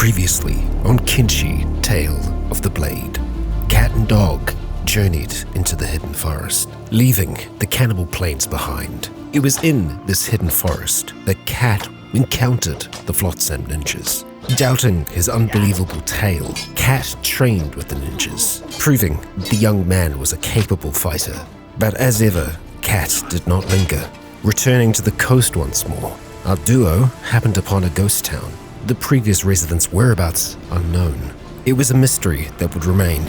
Previously on Kenshi, Tale of the Blade, Cat and Dog journeyed into the hidden forest, leaving the cannibal plains behind. It was in this hidden forest that Cat encountered the Flotsam ninjas. Doubting his unbelievable tale, Cat trained with the ninjas, proving the young man was a capable fighter. But as ever, Cat did not linger. Returning to the coast once more, our duo happened upon a ghost town. The previous residents' whereabouts unknown. It was a mystery that would remain,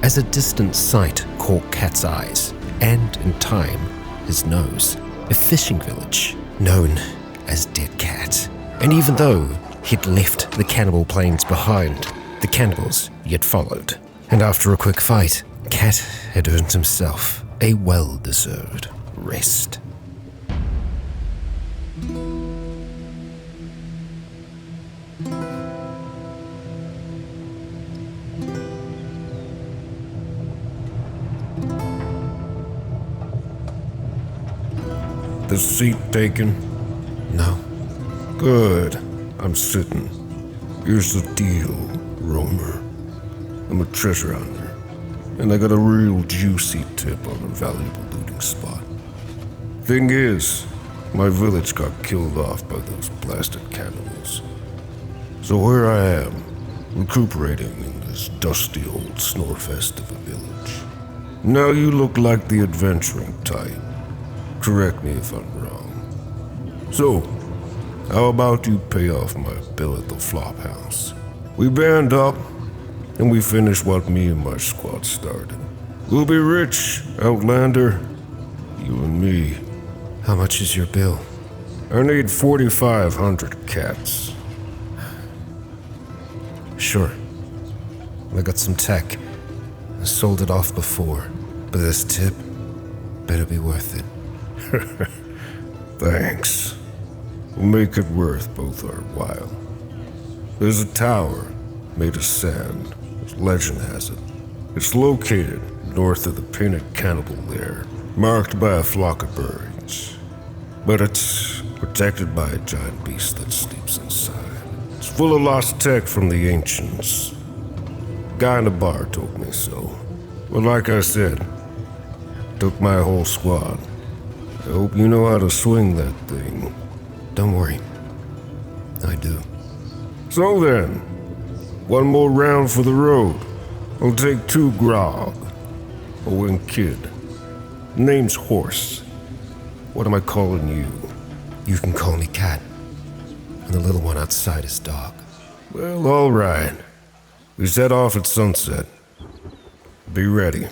as a distant sight caught Cat's eyes, and in time, his nose. A fishing village known as Dead Cat. And even though he'd left the cannibal plains behind, the cannibals yet followed. And after a quick fight, Cat had earned himself a well-deserved rest. The seat taken? No. Good. I'm sitting. Here's the deal, roamer. I'm a treasure hunter, and I got a real juicy tip on a valuable looting spot. Thing is, my village got killed off by those blasted cannibals. So here I am, recuperating in this dusty old snorefest of a village. Now you look like the adventuring type. Correct me if I'm wrong. So, how about you pay off my bill at the flop house? We band up, and we finish what me and my squad started. We'll be rich, Outlander. You and me. How much is your bill? I need 4,500 cats. Sure. I got some tech. I sold it off before, but this tip better be worth it. Thanks. We'll make it worth both our while. There's a tower made of sand, as legend has it. It's located north of the painted cannibal lair, marked by a flock of birds. But it's protected by a giant beast that sleeps inside. It's full of lost tech from the ancients. Guy in the bar told me so. But like I said, took my whole squad. I hope you know how to swing that thing. Don't worry. I do. So then, one more round for the road. I'll take 2 grog. Owen Kid. Name's Horse. What am I calling you? You can call me Cat. And the little one outside is Dog. Well, all right. We set off at sunset. Be ready.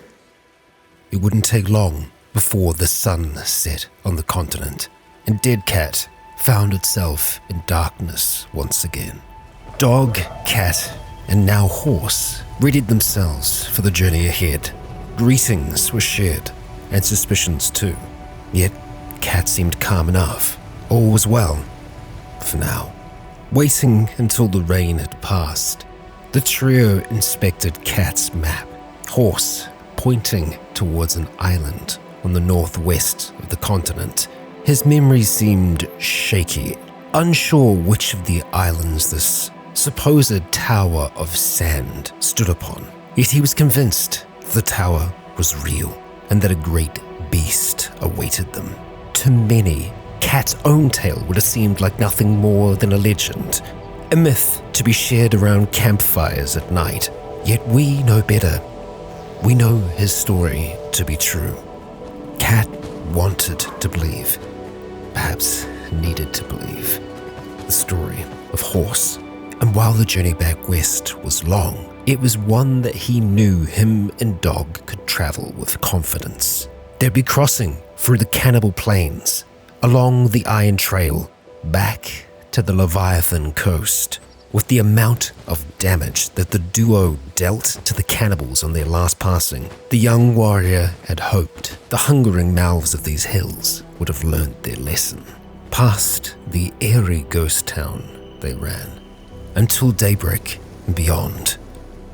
It wouldn't take long before the sun set on the continent, and Dead Cat found itself in darkness once again. Dog, Cat, and now Horse readied themselves for the journey ahead. Greetings were shared, and suspicions too. Yet, Cat seemed calm enough. All was well, for now. Waiting until the rain had passed, the trio inspected Cat's map, Horse pointing towards an island on the northwest of the continent. His memory seemed shaky, unsure which of the islands this supposed tower of sand stood upon. Yet he was convinced the tower was real and that a great beast awaited them. To many, Cat's own tale would have seemed like nothing more than a legend, a myth to be shared around campfires at night. Yet we know better. We know his story to be true. Cat wanted to believe, perhaps needed to believe, the story of Horse. And while the journey back west was long, it was one that he knew him and Dog could travel with confidence. They'd be crossing through the cannibal plains, along the Iron Trail, back to the Leviathan coast. With the amount of damage that the duo dealt to the cannibals on their last passing, the young warrior had hoped the hungering mouths of these hills would have learnt their lesson. Past the eerie ghost town they ran, until daybreak and beyond.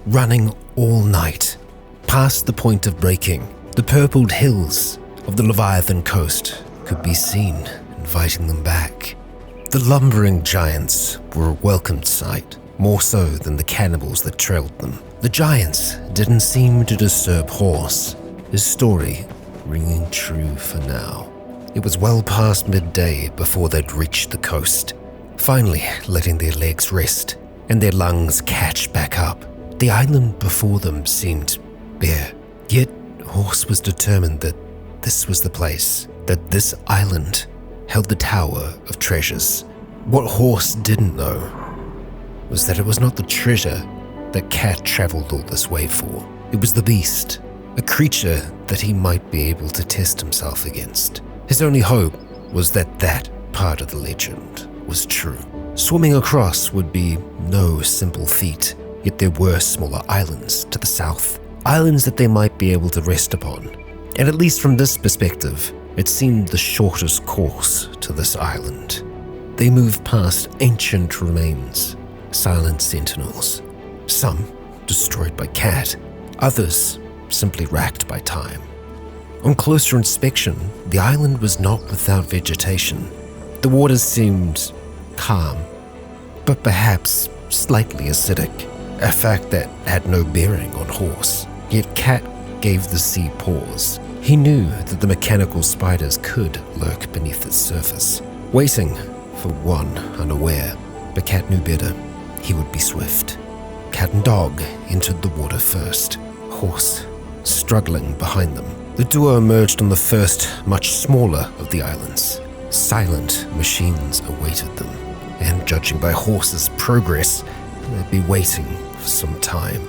Running all night, past the point of breaking, the purpled hills of the Leviathan coast could be seen, inviting them back. The lumbering giants were a welcomed sight, more so than the cannibals that trailed them. The giants didn't seem to disturb Horse, his story ringing true for now. It was well past midday before they'd reached the coast, finally letting their legs rest and their lungs catch back up. The island before them seemed bare, yet Horse was determined that this was the place, that this island held the Tower of Treasures. What Horse didn't know was that it was not the treasure that Cat traveled all this way for. It was the beast, a creature that he might be able to test himself against. His only hope was that that part of the legend was true. Swimming across would be no simple feat, yet there were smaller islands to the south, islands that they might be able to rest upon. And at least from this perspective, it seemed the shortest course to this island. They moved past ancient remains, silent sentinels, some destroyed by Cat, others simply racked by time. On closer inspection, the island was not without vegetation. The waters seemed calm, but perhaps slightly acidic, a fact that had no bearing on Horse. Yet Cat gave the sea pause. He knew that the mechanical spiders could lurk beneath its surface, waiting for one unaware. But Cat knew better. He would be swift. Cat and Dog entered the water first, Horse struggling behind them. The duo emerged on the first, much smaller of the islands. Silent machines awaited them, and judging by Horse's progress, they'd be waiting for some time.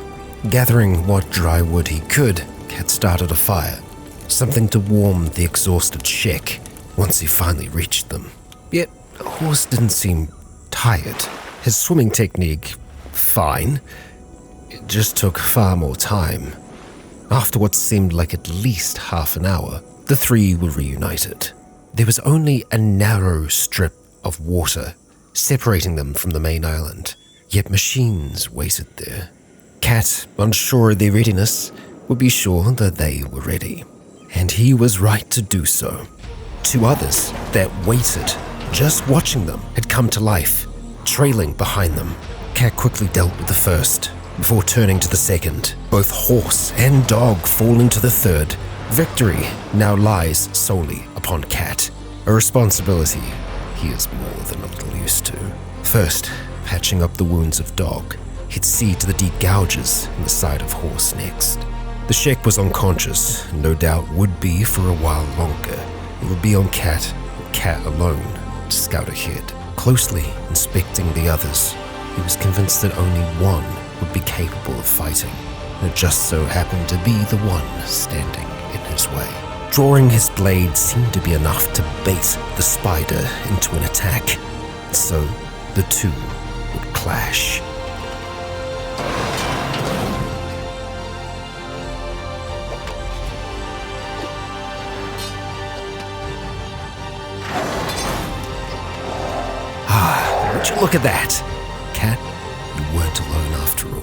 Gathering what dry wood he could, Cat started a fire, something to warm the exhausted Shek once he finally reached them. Yet, Horse didn't seem tired. His swimming technique, fine. It just took far more time. After what seemed like at least half an hour, the three were reunited. There was only a narrow strip of water separating them from the main island, yet machines waited there. Cat, unsure of their readiness, would be sure that they were ready. And he was right to do so. Two others that waited, just watching them, had come to life, trailing behind them. Cat quickly dealt with the first, before turning to the second. Both Horse and Dog falling to the third. Victory now lies solely upon Cat, a responsibility he is more than a little used to. First, patching up the wounds of Dog, he'd see to the deep gouges in the side of Horse next. The Shek was unconscious, and no doubt would be for a while longer. It would be on Cat, and Cat alone, to scout ahead, closely inspecting the others. He was convinced that only one would be capable of fighting, and it just so happened to be the one standing in his way. Drawing his blade seemed to be enough to bait the spider into an attack, so the two would clash. Would you look at that? Cat, you weren't alone after all.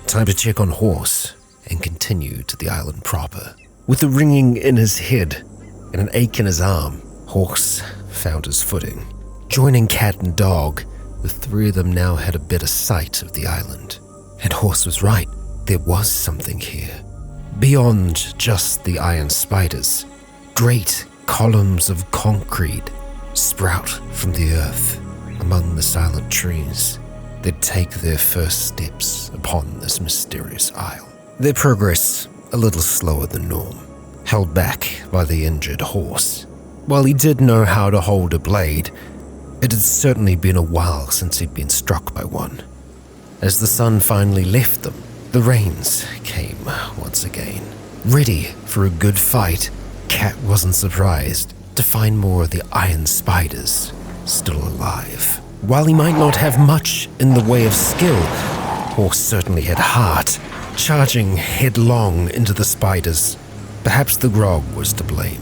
Time to check on Horse and continue to the island proper. With a ringing in his head and an ache in his arm, Horse found his footing. Joining Cat and Dog, the three of them now had a better sight of the island. And Horse was right, there was something here. Beyond just the iron spiders, great columns of concrete sprout from the earth among the silent trees. They'd take their first steps upon this mysterious isle. Their progress a little slower than norm, held back by the injured Horse. While he did know how to hold a blade, it had certainly been a while since he'd been struck by one. As the sun finally left them, the rains came once again. Ready for a good fight, Cat wasn't surprised to find more of the iron spiders still alive. While he might not have much in the way of skill, Horse certainly had heart, charging headlong into the spiders. Perhaps the grog was to blame.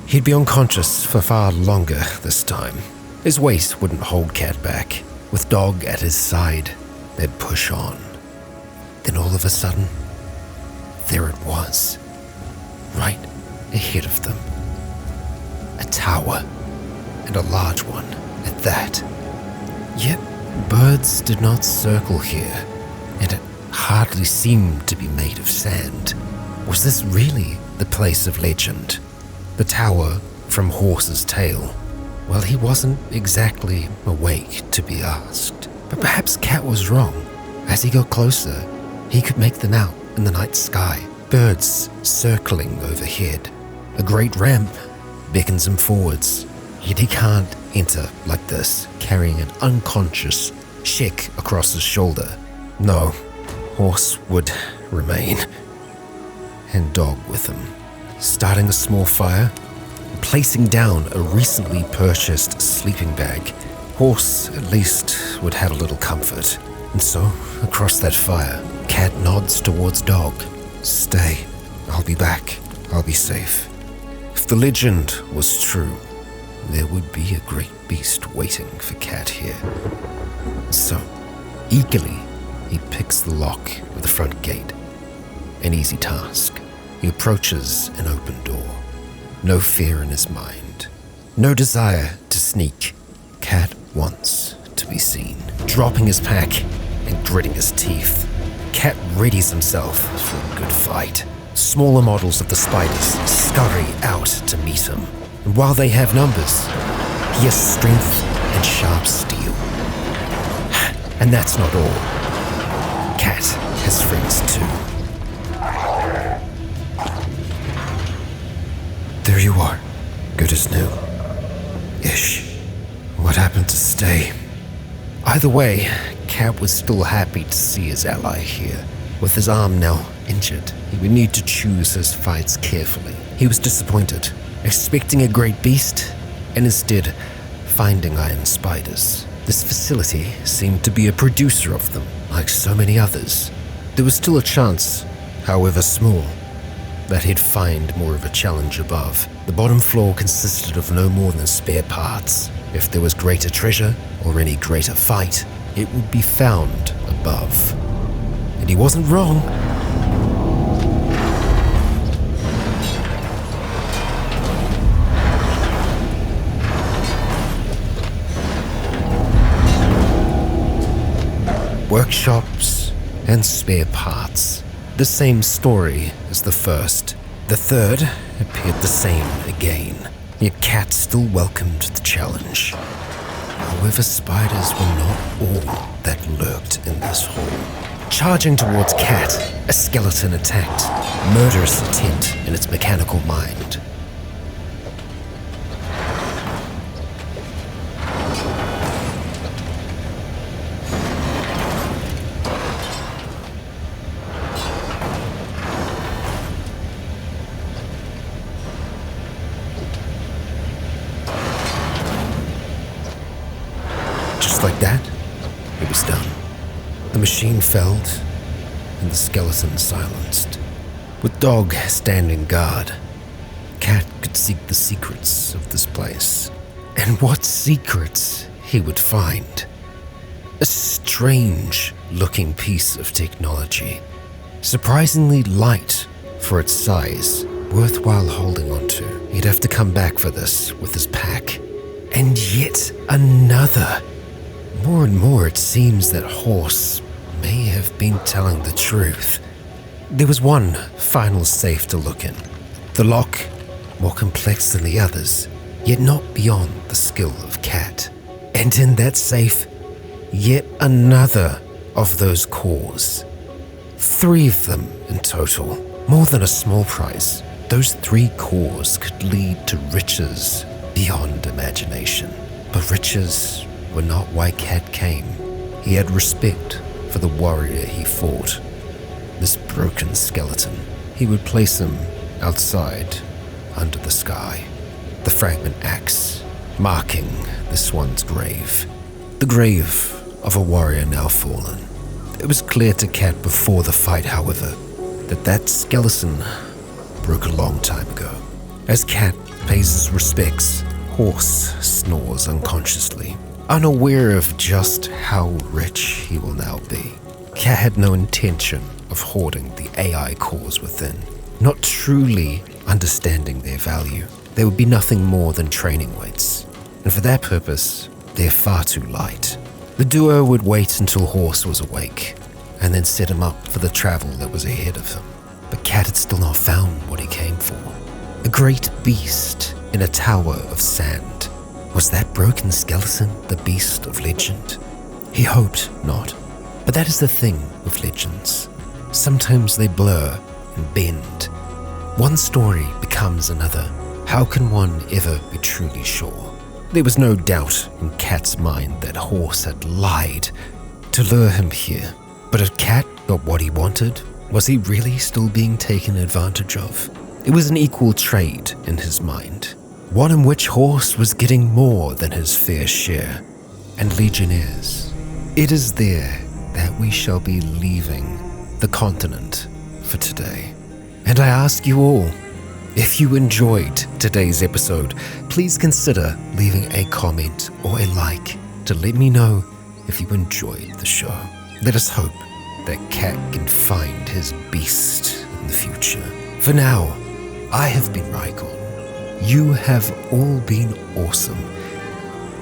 He'd be unconscious for far longer this time. His weight wouldn't hold Cat back. With Dog at his side, they'd push on. Then all of a sudden, there it was, right ahead of them. A tower, and a large one at that. Yet Birds did not circle here, and it hardly seemed to be made of sand. Was this really the place of legend? The tower from Horse's Tail? Well, he wasn't exactly awake to be asked, but perhaps Cat was wrong. As he got closer, he could make them out in the night sky, birds circling overhead. A great ramp beckons him forwards, yet he can't enter like this, carrying an unconscious Shek across his shoulder. No, Horse would remain, and Dog with him. Starting a small fire, placing down a recently purchased sleeping bag, Horse at least would have a little comfort. And so, across that fire, Cat nods towards Dog. Stay, I'll be back, I'll be safe. If the legend was true, there would be a great beast waiting for Cat here. So, eagerly, he picks the lock of the front gate. An easy task. He approaches an open door. No fear in his mind. No desire to sneak. Cat wants to be seen. Dropping his pack and gritting his teeth, Cat readies himself for a good fight. Smaller models of the spiders scurry out to meet him. And while they have numbers, he has strength and sharp steel. And that's not all. Cat has friends too. There you are, good as new. Ish. What happened to stay? Either way, Cat was still happy to see his ally here. With his arm now injured, he would need to choose his fights carefully. He was disappointed, expecting a great beast, and instead finding iron spiders. This facility seemed to be a producer of them, like so many others. There was still a chance, however small, that he'd find more of a challenge above. The bottom floor consisted of no more than spare parts. If there was greater treasure or any greater fight, it would be found above. And he wasn't wrong. Workshops and spare parts. The same story as the first. The third appeared the same again, yet Cat still welcomed the challenge. However, spiders were not all that lurked in this hall. Charging towards Cat, a skeleton attacked, murderous intent in its mechanical mind. Like that, it was done. The machine felled, and the skeleton silenced. With Dog standing guard, Cat could seek the secrets of this place. And what secrets he would find. A strange-looking piece of technology, surprisingly light for its size, worthwhile holding onto. He'd have to come back for this with his pack. And yet another. More and more it seems that Horse may have been telling the truth. There was one final safe to look in. The lock, more complex than the others, yet not beyond the skill of Cat. And in that safe, yet another of those cores. 3 of them in total. More than a small prize. Those 3 cores could lead to riches beyond imagination. But riches were not why Cat came. He had respect for the warrior he fought. This broken skeleton, he would place him outside, under the sky. The fragment axe, marking this one's grave. The grave of a warrior now fallen. It was clear to Cat before the fight, however, that skeleton broke a long time ago. As Cat pays his respects, Horse snores unconsciously, unaware of just how rich he will now be. Cat had no intention of hoarding the AI cores within, not truly understanding their value. They would be nothing more than training weights, and for that purpose, they're far too light. The duo would wait until Horse was awake, and then set him up for the travel that was ahead of him. But Cat had still not found what he came for. A great beast in a tower of sand. Was that broken skeleton the beast of legend? He hoped not. But that is the thing with legends. Sometimes they blur and bend. One story becomes another. How can one ever be truly sure? There was no doubt in Cat's mind that Horse had lied to lure him here. But if Cat got what he wanted, was he really still being taken advantage of? It was an equal trade in his mind, one in which Horse was getting more than his fair share. And Legionnaires, it is there that we shall be leaving the continent for today. And I ask you all, if you enjoyed today's episode, please consider leaving a comment or a like to let me know if you enjoyed the show. Let us hope that Cat can find his beast in the future. For now, I have been Rycon. You have all been awesome.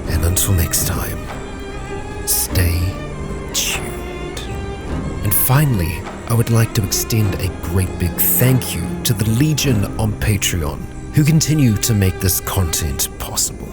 And until next time, stay tuned. And finally, I would like to extend a great big thank you to the Legion on Patreon who continue to make this content possible.